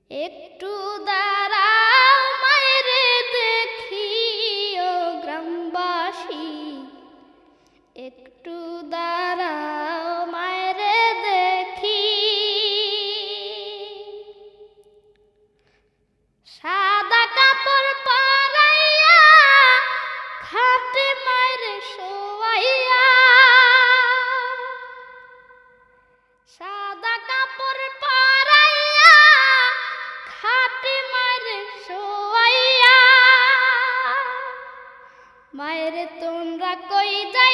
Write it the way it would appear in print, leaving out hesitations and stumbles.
একটু দাঁড়াও মায়েরে দেখি ও গ্রামবাসী, একটু দাঁড়াও মায়েরে দেখি। সাদা কাপড় পরাইয়া খাটে মায়েরে শোয়াইয়া, সাদা কাপড় পরাইয়া খাটে মায়েরে শোয়াইয়া। মায়েরে তোমরা কই যাই